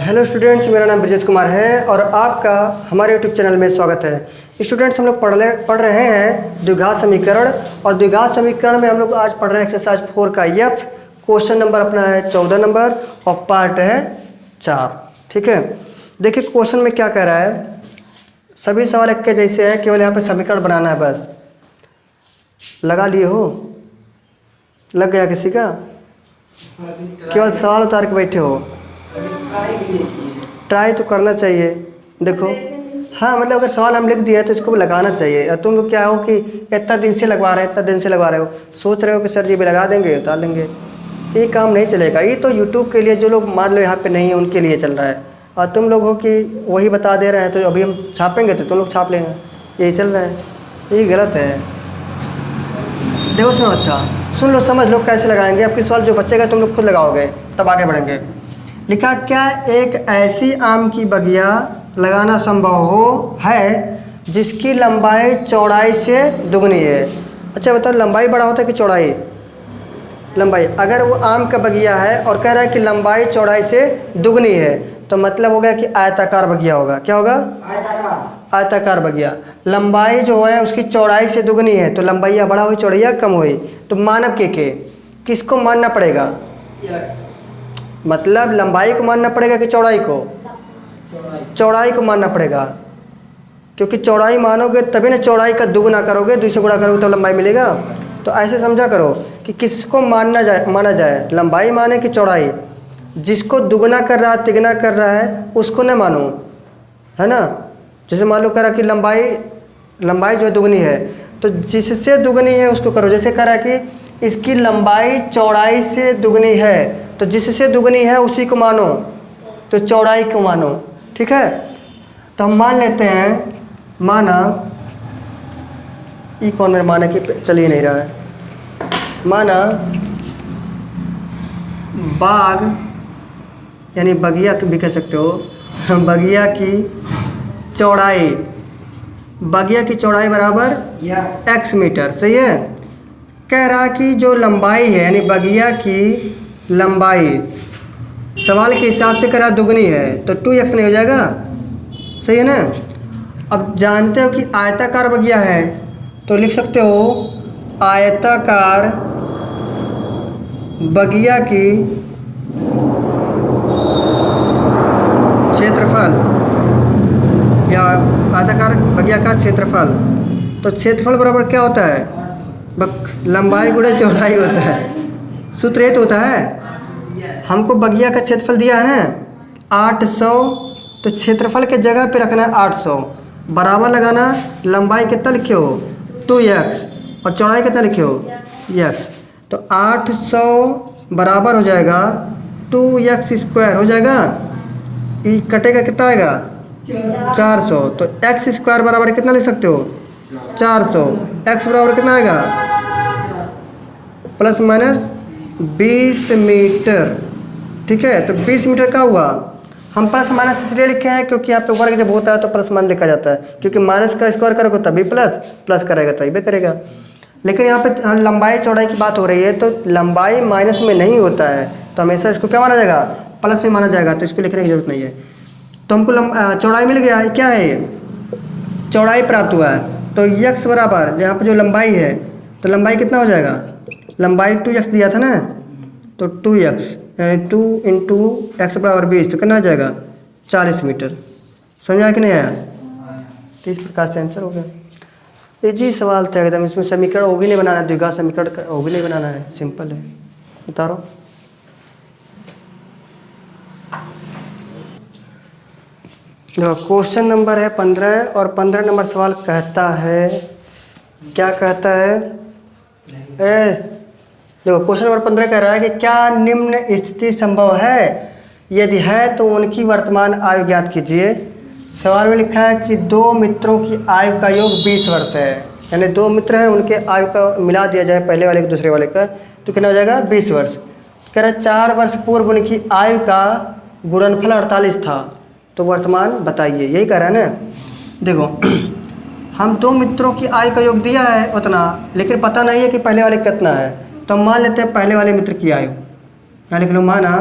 Hello students, मेरा नाम ब्रजेश कुमार है और आपका हमारे यूट्यूब चैनल में स्वागत है। स्टूडेंट्स, हम लोग पढ़ रहे हैं द्विघात समीकरण और द्विघात समीकरण में हम लोग आज पढ़ रहे हैं एक्सरसाइज 4 का एफ। क्वेश्चन नंबर अपना है 14 नंबर और पार्ट है 4। ठीक है, देखिए क्वेश्चन में क्या कह रहा है। सभी सवाल एक के जैसे हैं, केवल यहाँ पे समीकरण बनाना है बस। लगा लिए हो? लग गया किसी का? केवल सवाल उतार के बैठे हो? ट्राई तो करना चाहिए। देखो, हाँ मतलब अगर सवाल हम लिख दिए तो इसको भी लगाना चाहिए। और तुम लोग क्या हो कि इतना दिन से लगवा रहे हैं, इतना दिन से लगवा रहे हो, सोच रहे हो कि सर जी भी लगा देंगे, उतार लेंगे। ये काम नहीं चलेगा। ये तो यूट्यूब के लिए, जो लोग मान लो यहाँ पे नहीं है उनके लिए चल रहा है। और तुम लोग हो कि वही बता दे रहे हैं, तो अभी हम छापेंगे तो तुम लोग छाप लेंगे। यही चल रहा है, ये गलत है। देखो सुनो, अच्छा सुन लो, समझ लो कैसे लगाएंगे। आपके सवाल जो बचेगा तुम लोग खुद लगाओगे, तब आगे बढ़ेंगे। लिखा, क्या एक ऐसी आम की बगिया लगाना संभव है जिसकी लंबाई चौड़ाई से दुगनी है। अच्छा बताओ, लंबाई बड़ा होता है कि चौड़ाई? लंबाई। अगर वो आम का बगिया है और कह रहा है कि लंबाई चौड़ाई से दुगनी है, तो मतलब हो गया कि आयताकार बगिया होगा। क्या होगा? आयताकार बगिया। लंबाई जो है उसकी चौड़ाई से दुगनी है, तो लंबाइया बड़ा हुई, चौड़ैया कम हुई। तो मानव के किसको मानना पड़ेगा? मतलब लंबाई को मानना पड़ेगा कि चौड़ाई को? चौड़ाई को मानना पड़ेगा, क्योंकि चौड़ाई मानोगे तभी ना चौड़ाई का दुगुना करोगे, 2 से गुणा करोगे तो लंबाई मिलेगा। तो ऐसे समझा करो कि किसको माना जाए, लंबाई माने कि चौड़ाई। जिसको दुगुना कर रहा है, तिगुना कर रहा है, उसको न मानो, है ना। जैसे मान लो कह रहा कि लंबाई जो है दुगनी है, तो जिससे दुगनी है उसको करो। जैसे कह रहा कि इसकी लंबाई चौड़ाई से दुगनी है, तो जिससे दुगनी है उसी को मानो, तो चौड़ाई को मानो। ठीक है, तो हम मान लेते हैं, माना ये कौन मेरा माना कि चलिए नहीं रहा है। माना बाग यानी बगिया भी कह सकते हो, बगिया की चौड़ाई, बगिया की चौड़ाई बराबर x मीटर। सही है। कह रहा कि जो लंबाई है यानी बगिया की लंबाई सवाल के हिसाब से कह रहा दुगनी है, तो 2x नहीं हो जाएगा? सही है ना। अब जानते हो कि आयताकार बगिया है, तो लिख सकते हो आयताकार बगिया की क्षेत्रफल या आयताकार बगिया का क्षेत्रफल। तो क्षेत्रफल बराबर क्या होता है? लंबाई गुणे चौड़ाई होता है। सूत्र ये तो होता है। हमको बगिया का क्षेत्रफल दिया है ना 800, तो क्षेत्रफल के जगह पे रखना है 800, बराबर लगाना। लंबाई कितना लिखे हो? 2x, और चौड़ाई कितना लिखे हो? x। तो 800 बराबर हो जाएगा 2x स्क्वायर हो जाएगा। ये कटेगा, कितना आएगा? 400। तो x स्क्वायर बराबर कितना लिख सकते हो? 400। x बराबर कितना आएगा? Plus minus 20 metre. ठीक है, तो 20 मीटर का हुआ। हम प्लस माइनस इसलिए लिखे हैं क्योंकि यहाँ पे वर्ग जब होता है तो प्लस मान लिखा जाता है, क्योंकि माइनस का स्क्वायर करोगे तभी प्लस करेगा तभी करेगा। लेकिन यहाँ पे लंबाई चौड़ाई की बात हो रही है, तो लंबाई माइनस में नहीं होता है, तो हमेशा इसको क्या माना जाएगा? प्लस में माना जाएगा। तो इसको लिखने की जरूरत नहीं है। तो हमको चौड़ाई मिल गया। क्या है ये? चौड़ाई प्राप्त हुआ है। तो x बराबर यहाँ पर जो लंबाई है, तो लंबाई कितना हो जाएगा? लंबाई 2x दिया था ना, तो 2x यानी 2 इंटू x बराबर 20, तो कितना हो जाएगा? 40 मीटर। समझ आया कि नहीं आया? तो इस प्रकार से आंसर हो गया। ये जी सवाल था एकदम। इसमें समीकरण वो भी नहीं बनाना है, द्विघात समीकरण वो भी नहीं बनाना है, सिंपल है। उतारो। देखो क्वेश्चन नंबर है 15 और 15 नंबर सवाल कहता है, क्या कहता है? देखो क्वेश्चन नंबर 15 कह रहा है कि क्या निम्न स्थिति संभव है? यदि है तो उनकी वर्तमान आयु ज्ञात कीजिए। सवाल में लिखा है कि 2 मित्रों की आयु का योग 20 वर्ष है, यानी 2 मित्र हैं, उनके आयु का मिला दिया जाए पहले वाले को दूसरे वाले का, तो कितना हो जाएगा? 20 वर्ष। कह रहा है 4 वर्ष पूर्व उनकी आयु का गुणनफल 48 था, तो वर्तमान बताइए। यही कह रहा है ना। देखो हम 2 मित्रों की आयु का योग दिया है उतना, लेकिन पता नहीं है कि पहले वाले कितना है। तो हम मान लेते हैं पहले वाले मित्र की आयु, यहाँ लिख लो, माना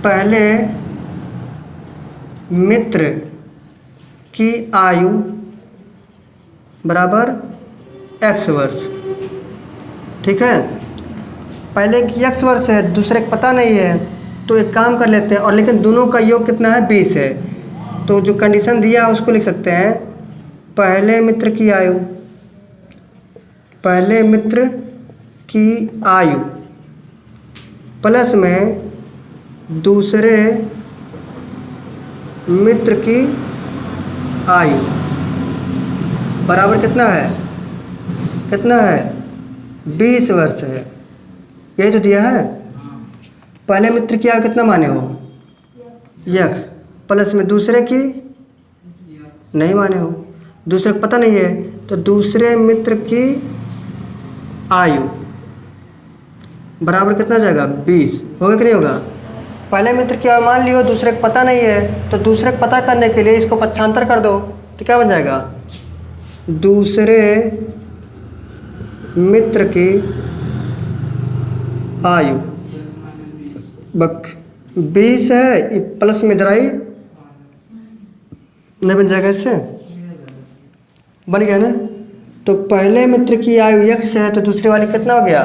पहले मित्र की आयु बराबर x वर्ष। ठीक है, पहले की x वर्ष है, दूसरे को पता नहीं है, तो एक काम कर लेते हैं, और लेकिन दोनों का योग कितना है 20 है, तो जो कंडीशन दिया है उसको लिख सकते हैं पहले मित्र की आयु, पहले मित्र की आयु प्लस में दूसरे मित्र की आयु बराबर कितना है, कितना है 20 वर्ष है। यही तो दिया है। पहले मित्र की आयु कितना माने हो x, प्लस में दूसरे की नहीं माने हो, दूसरे को पता नहीं है, तो दूसरे मित्र की आयु बराबर कितना हो जाएगा 20। होगा कि नहीं होगा? पहले मित्र की आयु मान लियो, दूसरे को पता नहीं है, तो दूसरे को पता करने के लिए इसको पक्षांतर कर दो, तो क्या बन जाएगा दूसरे मित्र की आयु 20 है, प्लस में इधर आई नहीं बन जाएगा, इससे बन गया ना। तो पहले मित्र की आयु x है, तो दूसरी वाली कितना हो गया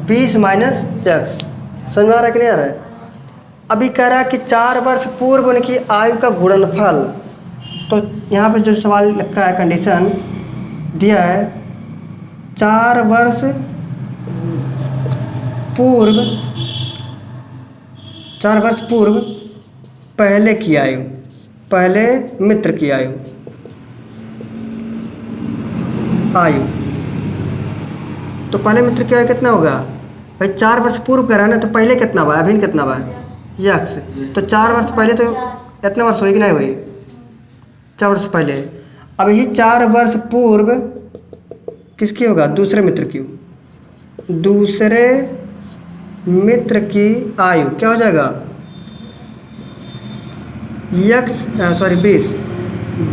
20 माइनस x। समझ में आ रहा है कि नहीं आ रहा है? अभी कह रहा है कि 4 वर्ष पूर्व उनकी आयु का गुणनफल, तो यहाँ पे जो सवाल लिखा है कंडीशन दिया है 4 वर्ष पूर्व, 4 वर्ष पूर्व पहले की आयु, पहले मित्र की आयु तो पहले मित्र की आयु कितना होगा भाई 4 वर्ष पूर्व कह रहा है ना, तो पहले कितना बा, अभी कितना बा x, तो 4 वर्ष पहले तो इतना वर्ष हुई कि नहीं हुई 4 वर्ष पहले। अब यही 4 वर्ष पूर्व किसकी होगा दूसरे मित्र की, दूसरे मित्र की आयु क्या हो जाएगा x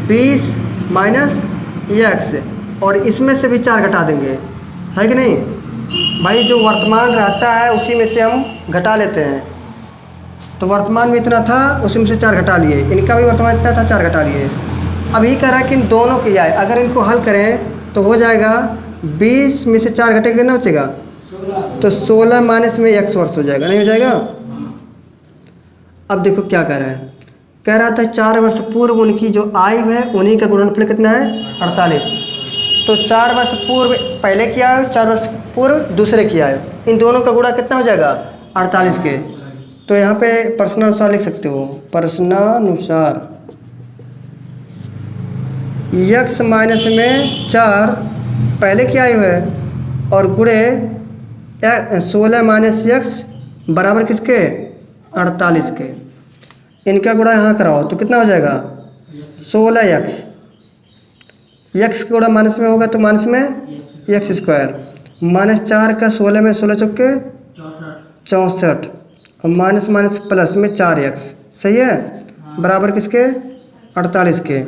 20 माइनस x, और इसमें से भी 4 घटा देंगे, है कि नहीं भाई? जो वर्तमान रहता है उसी में से हम घटा लेते हैं, तो वर्तमान में इतना था उसी में से 4 घटा लिए, इनका भी वर्तमान इतना था 4 घटा लिए। अभी कह रहा है कि इन दोनों की आयु अगर इनको हल करें तो हो जाएगा 20 में से 4 घटे कितना बचेगा, तो 16 माइनस में x वर्ष हो जाएगा, नहीं हो जाएगा? अब देखो क्या कह रहा है, कह रहा था 4 वर्ष पूर्व उनकी जो आयु है उन्हीं का गुणनफल कितना है 48। तो 4 वर्ष पूर्व पहले की आयु, 4 वर्ष पूर्व दूसरे की आयु, इन दोनों का गुणा कितना हो जाएगा 48 के। तो यहाँ पे प्रश्नानुसार लिख सकते हो, प्रश्नानुसार x माइनस में 4 पहले की आयु है और गुणे 16 माइनस x बराबर किसके 48 के। इनका गुणा यहाँ कराओ तो कितना हो जाएगा 16x, x का गुणा माइनस में होगा तो माइनस में x स्क्वायर, माइनस 4 का 16 में 16 चौके 64, और माइनस माइनस प्लस में 4x, सही है, बराबर किसके 48 के।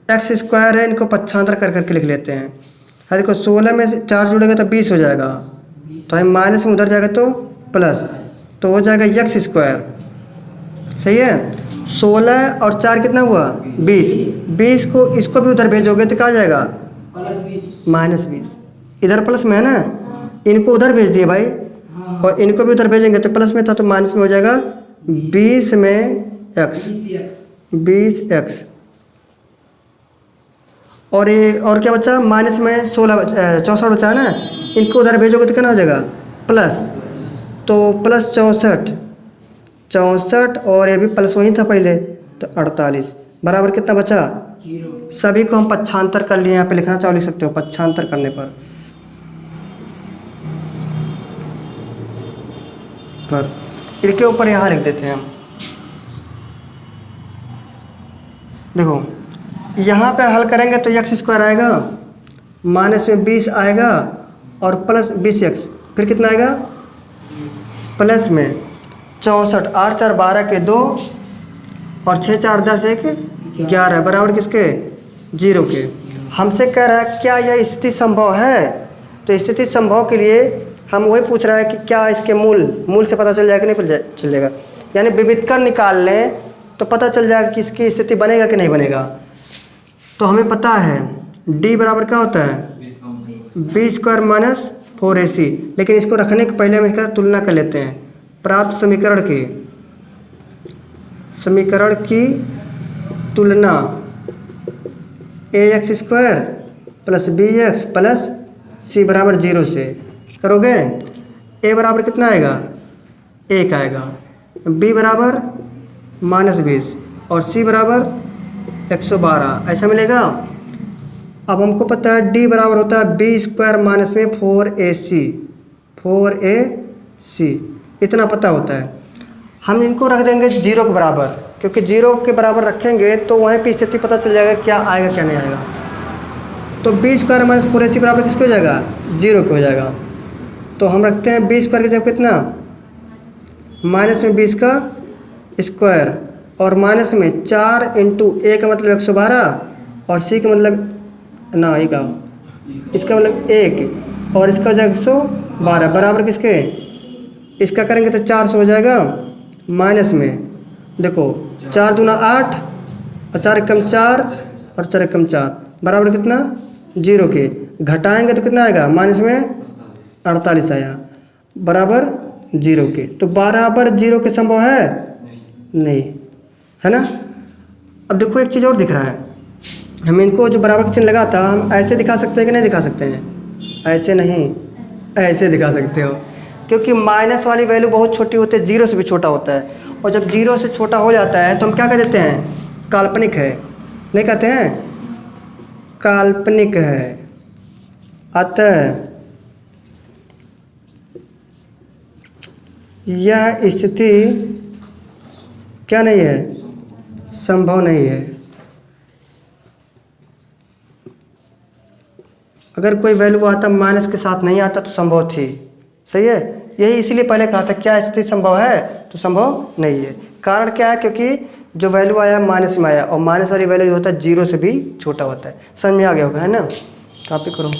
x स्क्वायर है, इनको पक्षांतर कर करके लिख लेते हैं। हाँ देखो 16 में 4 जुड़ेगा तो 20 हो जाएगा, तो हम माइनस में उधर जाएगा तो प्लस, तो हो जाएगा x स्क्वायर, सही है। 16 और 4 कितना हुआ 20, 20 को इसको भी उधर भेजोगे तो क्या हो जाएगा माइनस 20, इधर प्लस में है ना, इनको उधर भेज दिए भाई, और इनको भी उधर भेजेंगे तो प्लस में था तो माइनस में हो जाएगा 20 में x, 20x, और ये और क्या बचा माइनस में 64 बचा है ना, इनको उधर भेजोगे तो कितना हो जाएगा प्लस, तो प्लस 64 और ये भी प्लस वही था पहले, तो 48 बराबर कितना बचा 0। सभी को हम पक्षांतर कर लिए, यहाँ पे लिखना चाहो लिख सकते हो पक्षांतर करने पर इनके ऊपर यहाँ लिख देते हैं हम। देखो यहाँ पे हल करेंगे तो x स्क्वायर आएगा, माइनस में 20 आएगा और प्लस 20x, फिर कितना आएगा प्लस में 64, 8 4 12 के 2 और 6 4 10 1 11 बराबर किसके 0 के। हमसे कह रहा है क्या यह स्थिति संभव है, तो स्थिति संभव के लिए हम वही पूछ रहा है कि क्या इसके मूल से पता चल जाएगा नहीं चलेगा। यानी विविधकर निकाल लें तो पता चल जाएगा कि इसकी स्थिति बनेगा कि नहीं बनेगा। तो हमें पता है d बराबर क्या होता है बी स्क्वायर माइनस 4ac, लेकिन इसको रखने के पहले हम इसका तुलना कर लेते हैं। प्राप्त समीकरण की तुलना ax square plus bx plus c बराबर 0 से करोगे। a बराबर कितना आएगा 1 आएगा, b बराबर -20 और c बराबर 112 ऐसा मिलेगा। अब हमको पता है d बराबर होता है बी स्क्वायर माइनस में 4ac, इतना पता होता है। हम इनको रख देंगे 0 के बराबर, क्योंकि 0 के बराबर रखेंगे तो वहीं पे स्थिति पता चल जाएगा क्या आएगा क्या नहीं आएगा। तो बी स्क्वायर माइनस 4ac बराबर किसके हो जाएगा 0 के हो जाएगा। तो हम रखते हैं बी स्क्वायर की जगह कितना माइनस में 20 का स्क्वायर और माइनस में 4 इंटू a का मतलब 112 और c का मतलब ना ही का इसका मतलब 1 और इसका हो जाएगा 112 बराबर किसके, इसका करेंगे तो 400 हो जाएगा माइनस में देखो 4 दूना 8 और 4 एकम 4 और 4 एकम 4 बराबर कितना 0 के, घटाएंगे तो कितना आएगा माइनस में 48 आया बराबर 0 के। तो बराबर 0 के संभव है नहीं, है ना। अब देखो एक चीज़ और दिख रहा है, हम इनको जो बराबर का चिन्ह लगा था हम ऐसे दिखा सकते हैं कि नहीं दिखा सकते हैं, ऐसे नहीं ऐसे दिखा सकते हो, क्योंकि माइनस वाली वैल्यू बहुत छोटी होती है, 0 से भी छोटा होता है। और जब 0 से छोटा हो जाता है तो हम क्या कह देते हैं काल्पनिक है, नहीं कहते हैं काल्पनिक है। अतः यह स्थिति क्या नहीं है संभव नहीं है। अगर कोई वैल्यू आता माइनस के साथ नहीं आता तो संभव थी, सही है। यही इसीलिए पहले कहा था क्या स्थिति संभव है तो संभव नहीं है। कारण क्या है, क्योंकि जो वैल्यू आया माइनस में आया और माइनस वाली वैल्यू जो होता है 0 से भी छोटा होता है। समझ में आ गया होगा, है ना। कॉपी करो।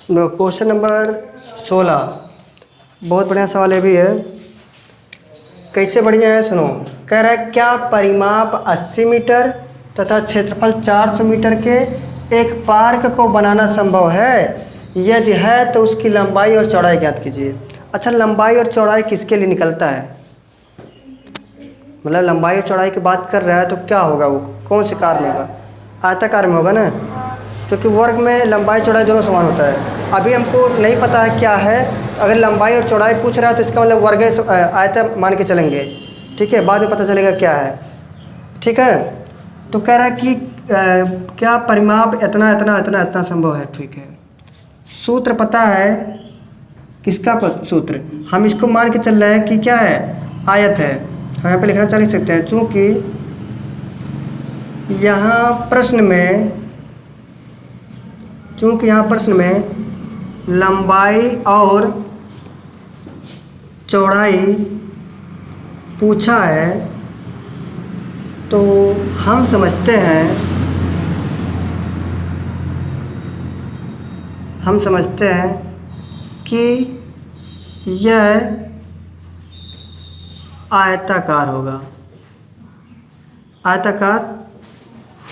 क्वेश्चन नंबर 16 बहुत बढ़िया सवाल है भी है। कैसे बढ़िया है सुनो। कह रहा है क्या परिमाप 80 मीटर तथा क्षेत्रफल 400 मीटर के एक पार्क को बनाना संभव है, यदि है तो उसकी लंबाई और चौड़ाई ज्ञात कीजिए। अच्छा, लंबाई और चौड़ाई किसके लिए निकलता है, मतलब लंबाई और चौड़ाई की बात कर रहा है तो क्या होगा, वो कौन से कार में होगा, आयताकार में होगा ना, क्योंकि वर्ग में लंबाई चौड़ाई दोनों समान होता है। अभी हमको नहीं पता है क्या है, अगर लंबाई और चौड़ाई पूछ रहा है तो इसका मतलब वर्ग आयता मान के चलेंगे, ठीक है, बाद में पता चलेगा क्या है, ठीक है। तो कह रहा है कि क्या परिमाप इतना इतना इतना इतना संभव है, ठीक है। सूत्र पता है किसका सूत्र, हम इसको मान के चल रहे हैं कि क्या है आयत है। हम यहाँ पे लिखना चाह सकते हैं, चूँकि यहाँ प्रश्न में लंबाई और चौड़ाई पूछा है तो हम समझते हैं कि यह आयताकार होगा, आयताकार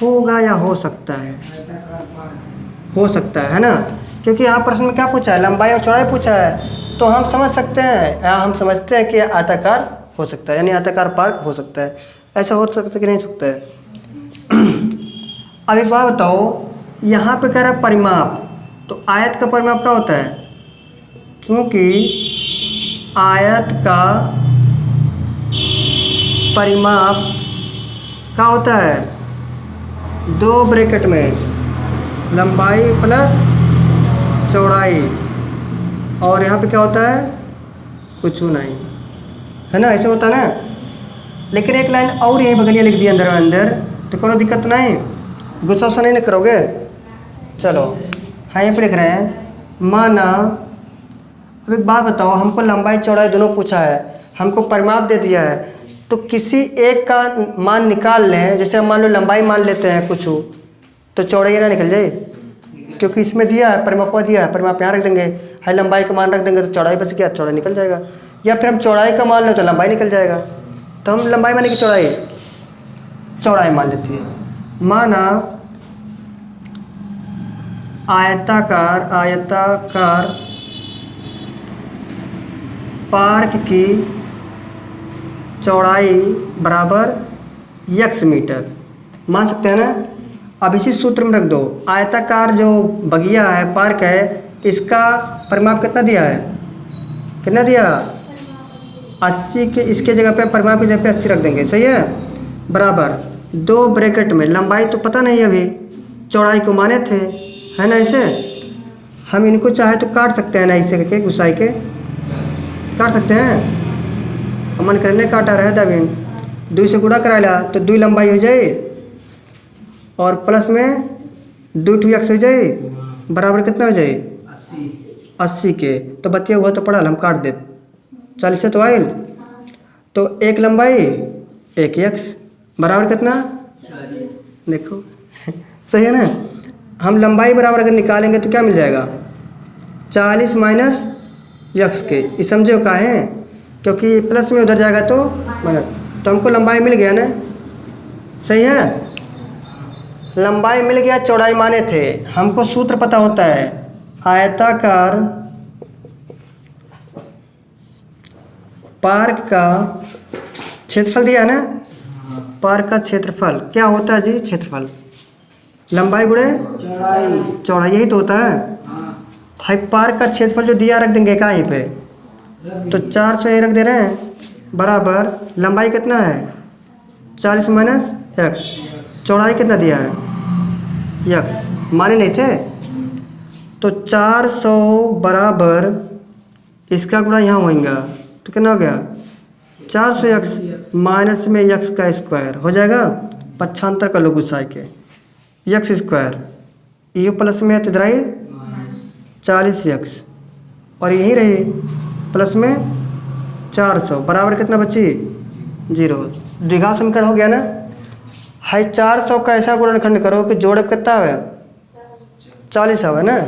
होगा या हो सकता है ना, क्योंकि यहाँ प्रश्न में क्या पूछा है लंबाई और चौड़ाई पूछा है, तो हम समझ सकते हैं, हम समझते हैं कि आयताकार हो सकता है, यानी आयताकार पार्क हो सकता है। ऐसा हो सकता है कि नहीं सकता है। अब एक बात बताओ, यहाँ पे कह रहा है परिमाप, तो आयत का परिमाप क्या होता है, क्योंकि आयत का परिमाप क्या होता है, 2 ब्रैकेट में लंबाई प्लस चौड़ाई, और यहाँ पे क्या होता है कुछ नहीं, है ना, ऐसे होता है ना। लेकिन एक लाइन और यही बगलिया लिख दी अंदर, तो कोई दिक्कत तो नहीं, गुस्सा उस्सा नहीं करोगे। चलो हाँ, यहाँ पे लिख रहे हैं माना। अब एक बात बताओ, हमको लंबाई चौड़ाई दोनों पूछा है, हमको परिमाप दे दिया है, तो किसी एक का मान निकाल लें। जैसे हम मान लो लंबाई मान लेते हैं कुछ, तो चौड़ाई ना निकल जाए, क्योंकि इसमें दिया है परिमाप दिया है, परिमाप यहाँ रख देंगे, है लंबाई का मान रख देंगे तो चौड़ाई बच गया, चौड़ाई निकल जाएगा। या फिर हम चौड़ाई का मान लो तो लंबाई निकल जाएगा। तो हम लंबाई माने कि चौड़ाई, चौड़ाई मान लेती है। माना आयताकार पार्क की चौड़ाई बराबर x मीटर, मान सकते हैं ना। अब इसी सूत्र में रख दो, आयताकार जो बगिया है, पार्क है, इसका परिमाप कितना दिया है, कितना दिया 80 के, इसके जगह पे परिमाप की जगह पे 80 रख देंगे, सही है। बराबर 2 ब्रैकेट में, लंबाई तो पता नहीं अभी, चौड़ाई को माने थे, है ना। ऐसे हम इनको चाहे तो काट सकते हैं ना, इससे के घुसाई के काट सकते हैं। मन करने काटा रहे दबी 2 से गुणा करा ला तो 2 लंबाई हो जाए और प्लस में 2x हो जाए, बराबर कितना हो जाए 80 के। तो बतिया हुआ तो पढ़ा हम काट दे, 40 से तो आयल, तो 1 लंबाई 1x बराबर कितना 40। देखो सही है ना। हम लंबाई बराबर अगर निकालेंगे तो क्या मिल जाएगा 40 माइनस x के, ये समझो का है, क्योंकि प्लस में उधर जाएगा तो माइनस, तो हमको लंबाई मिल गया ना, सही है। लंबाई मिल गया, चौड़ाई माने थे। हमको सूत्र पता होता है, आयताकार पार्क का क्षेत्रफल दिया है ना, पार्क का क्षेत्रफल क्या होता है जी, क्षेत्रफल लंबाई गुणे चौड़ाई, यही तो होता है भाई। पार्क का क्षेत्रफल जो दिया रख देंगे कहीं पे, तो 400 यही रख दे रहे हैं, बराबर लंबाई कितना है 40 माइनस x, चौड़ाई कितना दिया है x, माने नहीं थे। तो 400 बराबर इसका गुणा यहाँ होएगा तो कितना हो गया 400x माइनस में x का स्क्वायर हो जाएगा, 95 का लो गुस्सा के x स्क्वायर, ये प्लस में तो इधर आई 40x और यही रही प्लस में 400 बराबर कितना बची 0। द्विघात समीकरण हो गया ना। हाई 400 का ऐसा गुणनखंड करो कि जोड़ कितना है 40 है ना।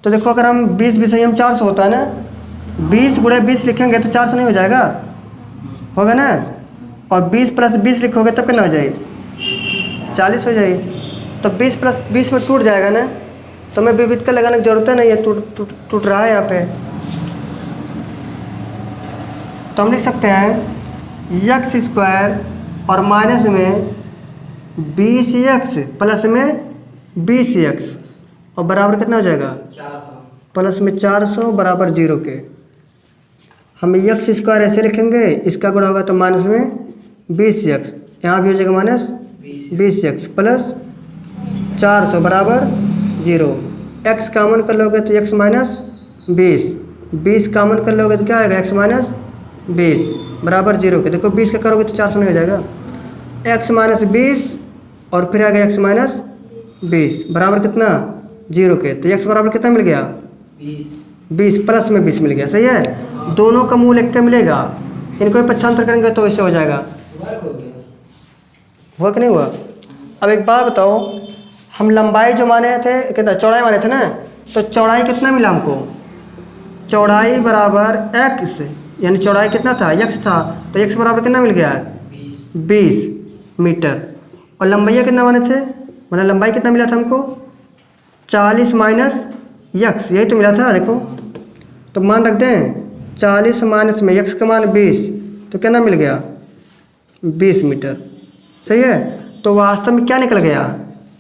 तो देखो अगर हम 20 20 हम 400 होता है ना, 20 गुणे 20 लिखेंगे तो 400 नहीं हो जाएगा, होगा ना। और 20 प्लस 20 लिखोगे तब कितना हो जाए 40 हो जाए। तो 20 प्लस 20 में टूट जाएगा ना, तो मैं विविध का लगाने की जरूरत नहीं है, टूट रहा है यहाँ पे। तो हम लिख सकते हैं x स्क्वायर और माइनस में 20x प्लस में 20x और बराबर कितना हो जाएगा 400, प्लस में 400 बराबर 0 के। हम x स्क्वायर ऐसे लिखेंगे, इसका गुणा होगा तो माइनस में 20x, यहाँ भी हो जाएगा माइनस 20x प्लस 400 बराबर 0। x कामन कर लोगे तो x माइनस 20 कामन कर लोगे तो क्या आएगा x माइनस 20 बराबर 0 के। देखो 20 का करोगे तो 400 नहीं हो जाएगा, x माइनस 20 और फिर आएगा x माइनस 20 बराबर कितना 0 के। तो x बराबर कितना मिल गया 20 प्लस में 20 मिल गया, सही है। दोनों का मूल 1 का मिलेगा, इनको भी पक्षांतर करेंगे तो ऐसे हो जाएगा। हुआ कि नहीं हुआ। अब एक बात बताओ, हम लंबाई जो माने थे कितना, चौड़ाई माने थे ना, तो चौड़ाई कितना मिला हमको, चौड़ाई बराबर x, यानी चौड़ाई कितना था x था, तो x बराबर कितना मिल गया 20 मीटर। और लंबाई कितना माने थे, मतलब लंबाई कितना मिला था हमको 40 माइनस x, यही तो मिला था। देखो तो मान रख दें 40 माइनस में x का मान 20, तो कितना मिल गया 20 मीटर, सही है। तो वास्तव में क्या निकल गया,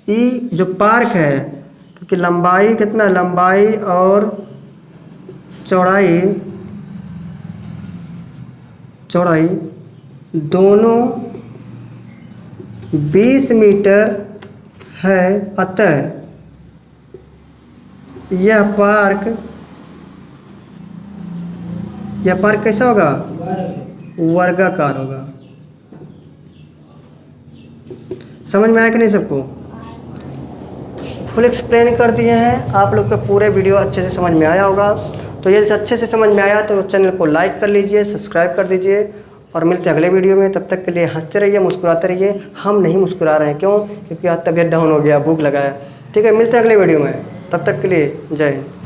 ये जो पार्क है, क्योंकि लंबाई कितना, लंबाई और चौड़ाई दोनों 20 मीटर है, अतः यह पार्क कैसा होगा, वर्गाकार होगा। समझ में आया कि नहीं सबको, फुल एक्सप्लेन कर दिए हैं आप लोग का, पूरे वीडियो अच्छे से समझ में आया होगा। तो यदि अच्छे से समझ में आया तो चैनल को लाइक कर लीजिए, सब्सक्राइब कर दीजिए और मिलते हैं अगले वीडियो में। तब तक के लिए हंसते रहिए, मुस्कुराते रहिए। हम नहीं मुस्कुरा रहे हैं, क्यों, क्योंकि आज तबीयत डाउन हो गया, भूख लगा है। ठीक है, मिलते हैं अगले वीडियो में। तब तक के लिए जय हिंद।